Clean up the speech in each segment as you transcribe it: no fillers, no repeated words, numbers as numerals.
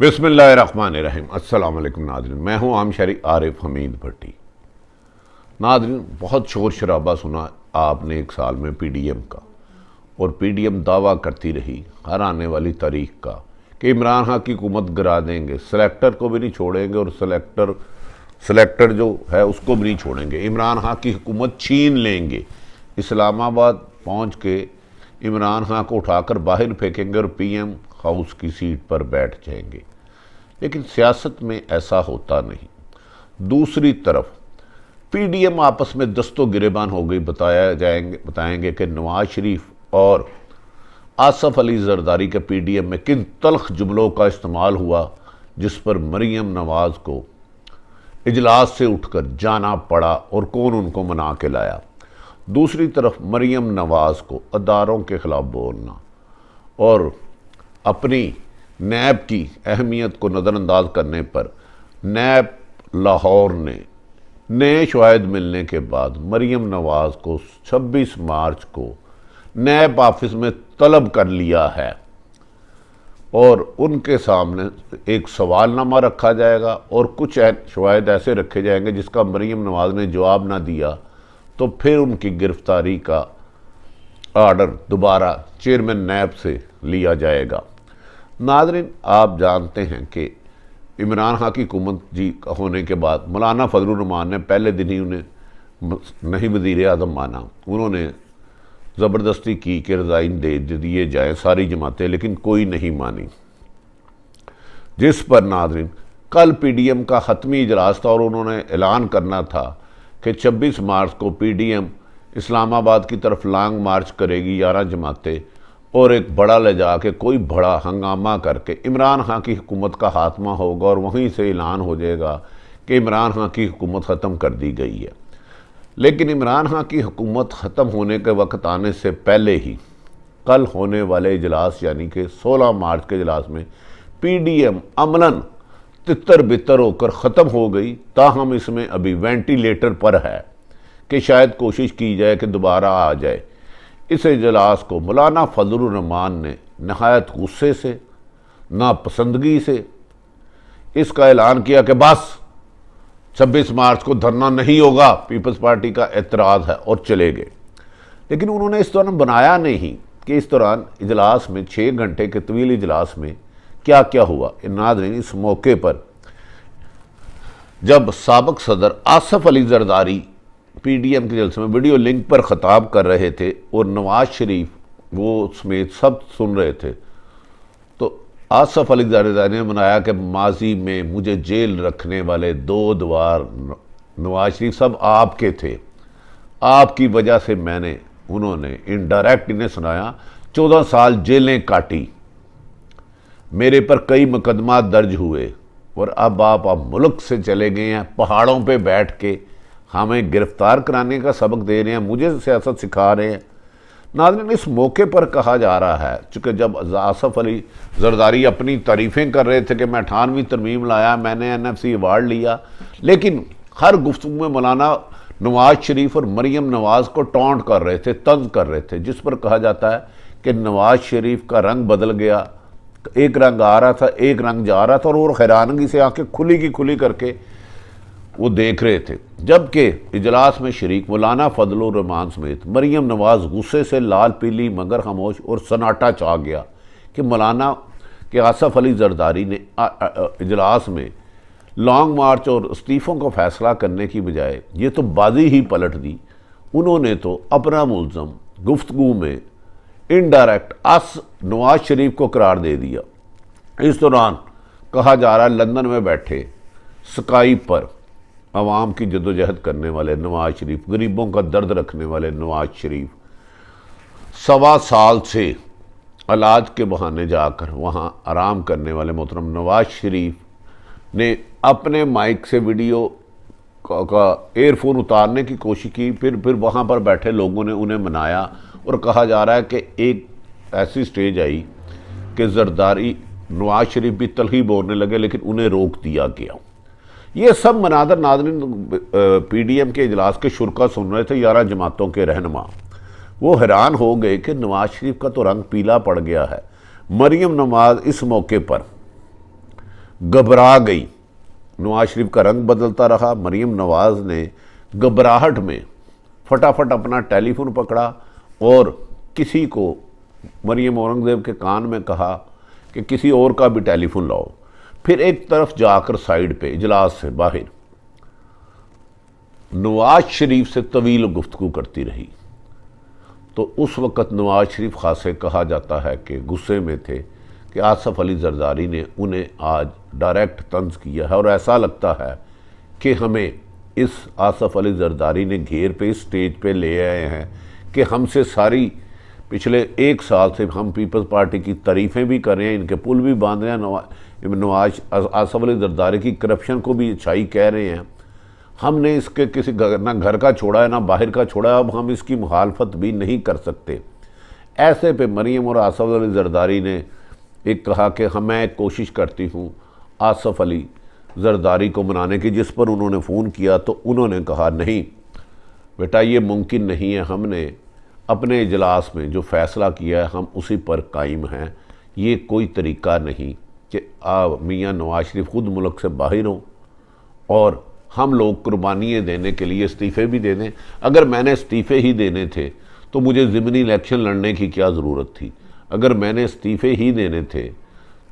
بسم اللہ الرحمن الرحیم۔ السلام علیکم ناظرین، میں ہوں عام شہری عارف حمید بھٹی۔ ناظرین، بہت شور شرابہ سنا آپ نے ایک سال میں پی ڈی ایم کا، اور پی ڈی ایم دعویٰ کرتی رہی ہر آنے والی تاریخ کا کہ عمران خان کی حکومت گرا دیں گے، سلیکٹر کو بھی نہیں چھوڑیں گے، اور سلیکٹر جو ہے اس کو بھی نہیں چھوڑیں گے، عمران خان کی حکومت چھین لیں گے، اسلام آباد پہنچ کے عمران خان کو اٹھا کر باہر پھینکیں گے اور پی ایم ہاؤس کی سیٹ پر بیٹھ جائیں گے۔ لیکن سیاست میں ایسا ہوتا نہیں۔ دوسری طرف پی ڈی ایم آپس میں دست و گریبان ہو گئی۔ بتائیں گے کہ نواز شریف اور آصف علی زرداری کے پی ڈی ایم میں کن تلخ جملوں کا استعمال ہوا، جس پر مریم نواز کو اجلاس سے اٹھ کر جانا پڑا، اور کون ان کو منا کے لایا۔ دوسری طرف مریم نواز کو اداروں کے خلاف بولنا اور اپنی نیب کی اہمیت کو نظر انداز کرنے پر نیب لاہور نے نئے شواہد ملنے کے بعد مریم نواز کو 26 مارچ کو نیب آفس میں طلب کر لیا ہے، اور ان کے سامنے ایک سوال نامہ رکھا جائے گا اور کچھ شواہد ایسے رکھے جائیں گے جس کا مریم نواز نے جواب نہ دیا تو پھر ان کی گرفتاری کا آرڈر دوبارہ چیئرمین نیب سے لیا جائے گا۔ ناظرین، آپ جانتے ہیں کہ عمران خان کی حکومت ہونے کے بعد مولانا فضل الرحمان نے پہلے دن ہی انہیں نہیں وزیر اعظم مانا۔ انہوں نے زبردستی کی کہ ریزائن دے دیے جائیں ساری جماعتیں، لیکن کوئی نہیں مانی، جس پر ناظرین کل پی ڈی ایم کا حتمی اجلاس تھا، اور انہوں نے اعلان کرنا تھا کہ 26 مارچ کو پی ڈی ایم اسلام آباد کی طرف لانگ مارچ کرے گی 11 جماعتیں، اور ایک بڑا لے جا کے کوئی بڑا ہنگامہ کر کے عمران خان کی حکومت کا خاتمہ ہوگا، اور وہیں سے اعلان ہو جائے گا کہ عمران خان کی حکومت ختم کر دی گئی ہے۔ لیکن عمران خان کی حکومت ختم ہونے کے وقت آنے سے پہلے ہی کل ہونے والے اجلاس یعنی کہ 16 مارچ کے اجلاس میں پی ڈی ایم عملاً تتر بتر ہو کر ختم ہو گئی، تاہم اس میں ابھی وینٹیلیٹر پر ہے کہ شاید کوشش کی جائے کہ دوبارہ آ جائے۔ اس اجلاس کو مولانا فضل الرحمان نے نہایت غصے سے، ناپسندگی سے اس کا اعلان کیا کہ بس 26 مارچ کو دھرنا نہیں ہوگا، پیپلز پارٹی کا اعتراض ہے، اور چلے گئے۔ لیکن انہوں نے اس دوران بنایا نہیں کہ اس دوران اجلاس میں 6 گھنٹے کے طویل اجلاس میں کیا کیا ہوا۔ ناظرین، اس موقع پر جب سابق صدر Asif Ali Zardari P D M کے جلسے میں ویڈیو لنک پر خطاب کر رہے تھے اور نواز شریف وہ سمیت سب سن رہے تھے، تو آصف علی زرداری نے بنایا کہ ماضی میں مجھے جیل رکھنے والے 2 دوار نواز شریف سب آپ کے تھے، آپ کی وجہ سے انہوں نے انڈائریکٹ انہیں سنایا 14 سال جیلیں کاٹی، میرے پر کئی مقدمات درج ہوئے، اور اب آپ ملک سے چلے گئے ہیں، پہاڑوں پہ بیٹھ کے ہمیں گرفتار کرانے کا سبق دے رہے ہیں، مجھے سیاست سکھا رہے ہیں۔ ناظرین، اس موقع پر کہا جا رہا ہے، چونکہ جب آصف علی زرداری اپنی تعریفیں کر رہے تھے کہ میں 98ویں ترمیم لایا، میں نے این ایف سی ایوارڈ لیا، لیکن ہر گفتگو میں مولانا نواز شریف اور مریم نواز کو ٹونٹ کر رہے تھے، طنز کر رہے تھے، جس پر کہا جاتا ہے کہ نواز شریف کا رنگ بدل گیا، ایک رنگ آ رہا تھا ایک رنگ جا رہا تھا، اور وہ حیرانگی سے آنکھیں کھلی کی کھلی کر کے وہ دیکھ رہے تھے۔ جبکہ اجلاس میں شریک مولانا فضل الرحمان سمیت مریم نواز غصے سے لال پیلی مگر خاموش، اور سناٹا چھا گیا کہ مولانا کہ آصف علی زرداری نے اجلاس میں لانگ مارچ اور استعفوں کو فیصلہ کرنے کی بجائے یہ تو بازی ہی پلٹ دی۔ انہوں نے تو اپنا ملزم گفتگو میں انڈائریکٹ نواز شریف کو قرار دے دیا۔ اس دوران کہا جا رہا ہے لندن میں بیٹھے سکائپ پر عوام کی جدوجہد کرنے والے نواز شریف، غریبوں کا درد رکھنے والے نواز شریف، 1.25 سال سے علاج کے بہانے جا کر وہاں آرام کرنے والے محترم نواز شریف نے اپنے مائک سے ویڈیو کا ایئر فون اتارنے کی کوشش کی، پھر وہاں پر بیٹھے لوگوں نے انہیں منایا، اور کہا جا رہا ہے کہ ایک ایسی سٹیج آئی کہ زرداری نواز شریف بھی تلخی بولنے لگے، لیکن انہیں روک دیا گیا۔ یہ سب مناظر ناظرین پی ڈی ایم کے اجلاس کے شرکا سن رہے تھے، 11 جماعتوں کے رہنما، وہ حیران ہو گئے کہ نواز شریف کا تو رنگ پیلا پڑ گیا ہے۔ مریم نواز اس موقع پر گھبرا گئی۔ نواز شریف کا رنگ بدلتا رہا۔ مریم نواز نے گھبراہٹ میں فٹافٹ اپنا ٹیلی فون پکڑا اور کسی کو مریم اورنگزیب کے کان میں کہا کہ کسی اور کا بھی ٹیلی فون لاؤ۔ پھر ایک طرف جا کر سائیڈ پہ اجلاس سے باہر نواز شریف سے طویل گفتگو کرتی رہی۔ تو اس وقت نواز شریف خاصے کہا جاتا ہے کہ غصے میں تھے کہ آصف علی زرداری نے انہیں آج ڈائریکٹ طنز کیا ہے، اور ایسا لگتا ہے کہ ہمیں اس آصف علی زرداری نے گھیر پہ اس سٹیج پہ لے آئے ہیں کہ ہم سے ساری پچھلے ایک سال سے ہم پیپلز پارٹی کی تعریفیں بھی کر رہے ہیں، ان کے پل بھی باندھ رہے ہیں، آصف علی زرداری کی کرپشن کو بھی اچھائی کہہ رہے ہیں۔ ہم نے اس کے کسی نہ گھر کا چھوڑا ہے نہ باہر کا چھوڑا ہے، اب ہم اس کی مخالفت بھی نہیں کر سکتے۔ ایسے پہ مریم اور آصف علی زرداری نے ایک کہا کہ میں ایک کوشش کرتی ہوں آصف علی زرداری کو منانے کی، جس پر انہوں نے فون کیا تو انہوں نے کہا نہیں بیٹا یہ ممکن نہیں ہے، ہم نے اپنے اجلاس میں جو فیصلہ کیا ہے ہم اسی پر قائم ہیں، یہ کوئی طریقہ نہیں کہ میاں نواز شریف خود ملک سے باہر ہوں اور ہم لوگ قربانیاں دینے کے لیے استعفے بھی دے دیں۔ اگر میں نے استعفے ہی دینے تھے تو مجھے ضمنی الیکشن لڑنے کی کیا ضرورت تھی؟ اگر میں نے استعفے ہی دینے تھے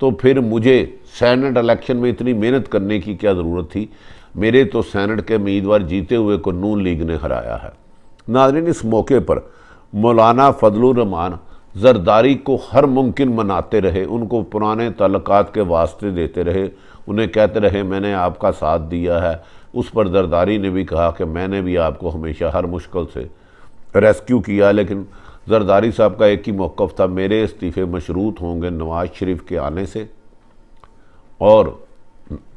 تو پھر مجھے سینٹ الیکشن میں اتنی محنت کرنے کی کیا ضرورت تھی؟ میرے تو سینٹ کے امیدوار جیتے ہوئے کو نون لیگ نے ہرایا ہے۔ ناظرین، اس موقع پر مولانا فضل الرحمان زرداری کو ہر ممکن مناتے رہے، ان کو پرانے تعلقات کے واسطے دیتے رہے، انہیں کہتے رہے میں نے آپ کا ساتھ دیا ہے۔ اس پر زرداری نے بھی کہا کہ میں نے بھی آپ کو ہمیشہ ہر مشکل سے ریسکیو کیا، لیکن زرداری صاحب کا ایک ہی موقف تھا، میرے استعفے مشروط ہوں گے نواز شریف کے آنے سے اور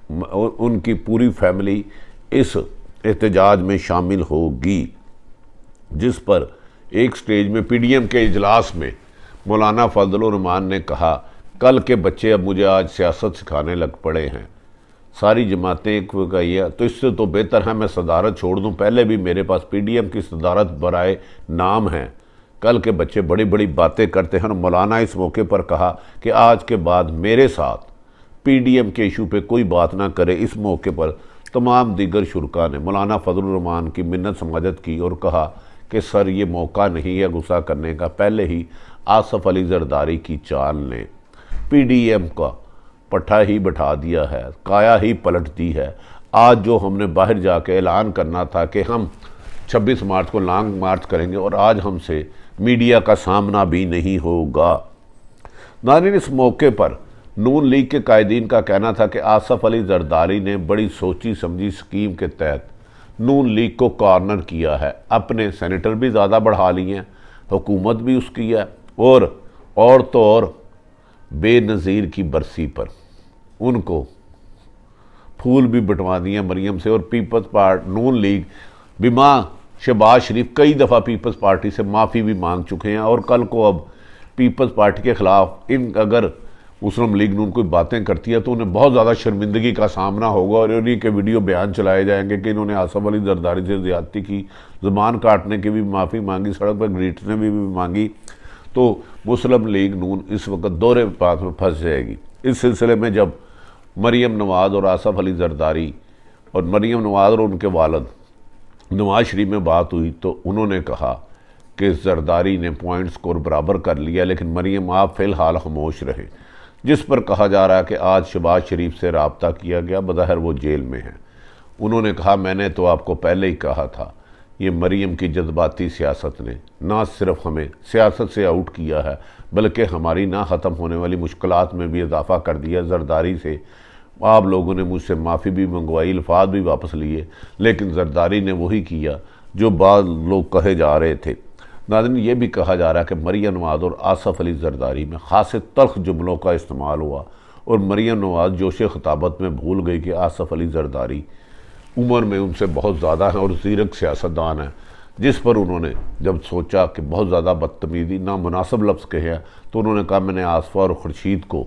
ان کی پوری فیملی اس احتجاج میں شامل ہوگی۔ جس پر ایک سٹیج میں پی ڈی ایم کے اجلاس میں مولانا فضل الرحمان نے کہا کل کے بچے اب مجھے آج سیاست سکھانے لگ پڑے ہیں، ساری جماعتیں ایک کہی ہے تو اس سے تو بہتر ہے میں صدارت چھوڑ دوں، پہلے بھی میرے پاس پی ڈی ایم کی صدارت برائے نام ہے، کل کے بچے بڑی بڑی باتیں کرتے ہیں۔ اور مولانا اس موقع پر کہا کہ آج کے بعد میرے ساتھ پی ڈی ایم کے ایشو پہ کوئی بات نہ کرے۔ اس موقع پر تمام دیگر شرکاء نے مولانا فضل الرحمان کی منت سماجت کی اور کہا کہ سر یہ موقع نہیں ہے غصہ کرنے کا، پہلے ہی آصف علی زرداری کی چال نے پی ڈی ایم کا پٹھا ہی بٹھا دیا ہے، کایا ہی پلٹ دی ہے۔ آج جو ہم نے باہر جا کے اعلان کرنا تھا کہ ہم 26 مارچ کو لانگ مارچ کریں گے اور آج ہم سے میڈیا کا سامنا بھی نہیں ہوگا۔ ناظرین، اس موقع پر نون لیگ کے قائدین کا کہنا تھا کہ آصف علی زرداری نے بڑی سوچی سمجھی سکیم کے تحت نون لیگ کو کارنر کیا ہے، اپنے سینیٹر بھی زیادہ بڑھا لیے ہیں، حکومت بھی اس کی ہے، اور تو اور بے نظیر کی برسی پر ان کو پھول بھی بٹوا دیے مریم سے، اور پیپلز پارٹی نون لیگ بما شہباز شریف کئی دفعہ پیپلز پارٹی سے معافی بھی مانگ چکے ہیں، اور کل کو اب پیپلز پارٹی کے خلاف اگر مسلم لیگ نون کوئی باتیں کرتی ہے تو انہیں بہت زیادہ شرمندگی کا سامنا ہوگا، اور انہیں کے ویڈیو بیان چلائے جائیں گے کہ انہوں نے آصف علی زرداری سے زیادتی کی، زبان کاٹنے کی بھی معافی مانگی، سڑک پر گھریٹنے بھی مانگی، تو مسلم لیگ نون اس وقت دورے پاس میں پھنس جائے گی۔ اس سلسلے میں جب مریم نواز اور آصف علی زرداری اور مریم نواز اور ان کے والد نواز شریف میں بات ہوئی تو انہوں نے کہا کہ زرداری نے پوائنٹ سکور برابر کر لیا، لیکن مریم آپ فی الحال خاموش رہے، جس پر کہا جا رہا ہے کہ آج شہباز شریف سے رابطہ کیا گیا، بظاہر وہ جیل میں ہیں۔ انہوں نے کہا میں نے تو آپ کو پہلے ہی کہا تھا، یہ مریم کی جذباتی سیاست نے نہ صرف ہمیں سیاست سے آؤٹ کیا ہے بلکہ ہماری نہ ختم ہونے والی مشکلات میں بھی اضافہ کر دیا۔ زرداری سے آپ لوگوں نے مجھ سے معافی بھی منگوائی، الفاظ بھی واپس لیے، لیکن زرداری نے وہی کیا جو بعض لوگ کہے جا رہے تھے۔ ناظرین، یہ بھی کہا جا رہا ہے کہ مریم نواز اور آصف علی زرداری میں خاصے تلخ جملوں کا استعمال ہوا، اور مریم نواز جوش خطابت میں بھول گئی کہ آصف علی زرداری عمر میں ان سے بہت زیادہ ہیں اور زیرک سیاستدان ہیں، جس پر انہوں نے جب سوچا کہ بہت زیادہ بدتمیزی نامناسب لفظ کہے ہیں تو انہوں نے کہا میں نے آصفہ اور خورشید کو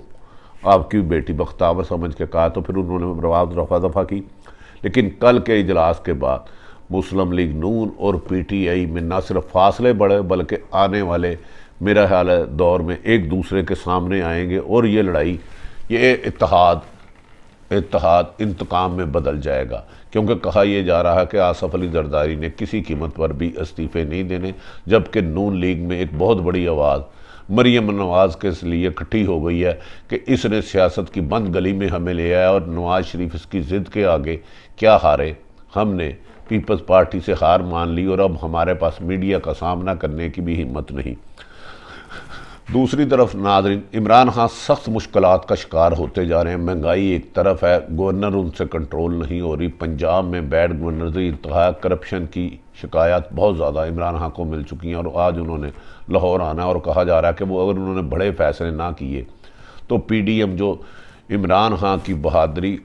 آپ کی بیٹی بختاور سمجھ کے کہا، تو پھر انہوں نے روایت رفع دفع کی۔ لیکن کل کے اجلاس کے بعد مسلم لیگ نون اور پی ٹی آئی میں نہ صرف فاصلے بڑھے بلکہ آنے والے میرا خیال ہے دور میں ایک دوسرے کے سامنے آئیں گے، اور یہ لڑائی، یہ اتحاد اتحاد انتقام میں بدل جائے گا، کیونکہ کہا یہ جا رہا ہے کہ آصف علی زرداری نے کسی قیمت پر بھی استعفے نہیں دینے، جبکہ نون لیگ میں ایک بہت بڑی آواز مریم نواز کے لیے اکٹھی ہو گئی ہے کہ اس نے سیاست کی بند گلی میں ہمیں لے آیا اور نواز شریف اس کی ضد کے آگے کیا ہارے۔ ہم نے پیپلز پارٹی سے ہار مان لی اور اب ہمارے پاس میڈیا کا سامنا کرنے کی بھی ہمت نہیں۔ دوسری طرف ناظرین، عمران خان سخت مشکلات کا شکار ہوتے جا رہے ہیں۔ مہنگائی ایک طرف ہے، گورنر ان سے کنٹرول نہیں ہو رہی، پنجاب میں بیڈ گورنری انتہا، کرپشن کی شکایات بہت زیادہ عمران خان کو مل چکی ہیں، اور آج انہوں نے لاہور آنا ہے اور کہا جا رہا ہے کہ وہ اگر انہوں نے بڑے فیصلے نہ کیے تو پی ڈی ایم جو عمران خان کی بہادری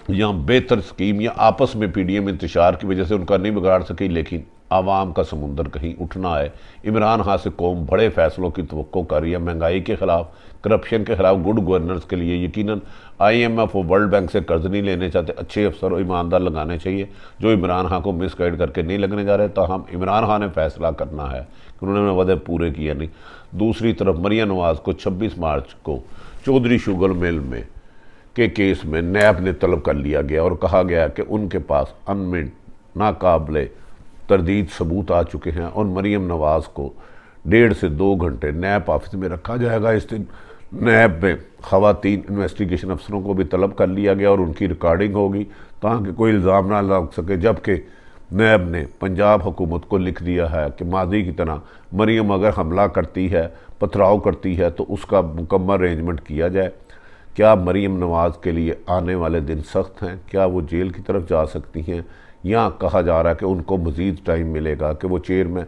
یا بہتر سکیم یا آپس میں پی ڈی ایم انتشار کی وجہ سے ان کا نہیں بگاڑ سکی، لیکن عوام کا سمندر کہیں اٹھنا ہے۔ عمران خان سے قوم بڑے فیصلوں کی توقع کر رہی ہے، مہنگائی کے خلاف، کرپشن کے خلاف، گڈ گورننس کے لیے۔ یقیناً آئی ایم ایف اور ورلڈ بینک سے قرض نہیں لینے چاہتے، اچھے افسر اور ایماندار لگانے چاہیے جو عمران خان کو مس گائیڈ کر کے نہیں لگنے جا رہے۔ تاہم عمران خان نے فیصلہ کرنا ہے کہ انہوں نے وعدے پورے کیے نہیں۔ دوسری طرف مریم نواز کو 26 مارچ کو چودھری شوگر مل میں کے کیس میں نیب نے طلب کر لیا گیا اور کہا گیا کہ ان کے پاس انمٹ ناقابل تردید ثبوت آ چکے ہیں، اور مریم نواز کو 1.5 سے 2 گھنٹے نیب آفس میں رکھا جائے گا۔ اس دن نیب میں خواتین انویسٹیگیشن افسروں کو بھی طلب کر لیا گیا اور ان کی ریکارڈنگ ہوگی تاکہ کوئی الزام نہ لگ سکے، جبکہ نیب نے پنجاب حکومت کو لکھ دیا ہے کہ ماضی کی طرح مریم اگر حملہ کرتی ہے، پتھراؤ کرتی ہے تو اس کا مکمل ارینجمنٹ کیا جائے۔ کیا مریم نواز کے لیے آنے والے دن سخت ہیں؟ کیا وہ جیل کی طرف جا سکتی ہیں؟ یہاں کہا جا رہا ہے کہ ان کو مزید ٹائم ملے گا کہ وہ چیر میں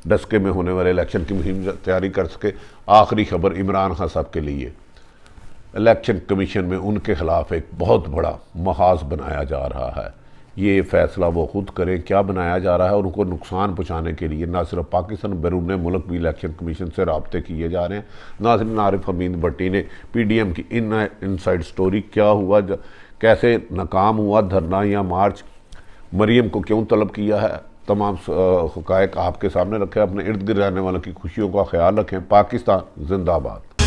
ڈسکے میں ہونے والے الیکشن کی مہم تیاری کر سکے۔ آخری خبر عمران خان صاحب کے لیے الیکشن کمیشن میں ان کے خلاف ایک بہت بڑا محاذ بنایا جا رہا ہے۔ یہ فیصلہ وہ خود کریں کیا بنایا جا رہا ہے، اور ان کو نقصان پہنچانے کے لیے نہ صرف پاکستان، بیرون ملک بھی الیکشن کمیشن سے رابطے کیے جا رہے ہیں۔ ناظرین، عارف حمید بھٹی نے پی ڈی ایم کی انسائیڈ سٹوری کیا ہوا، کیسے ناکام ہوا دھرنا یا مارچ، مریم کو کیوں طلب کیا ہے، تمام حقائق آپ کے سامنے رکھے۔ اپنے ارد گرد رہنے والوں کی خوشیوں کا خیال رکھیں۔ پاکستان زندہ باد۔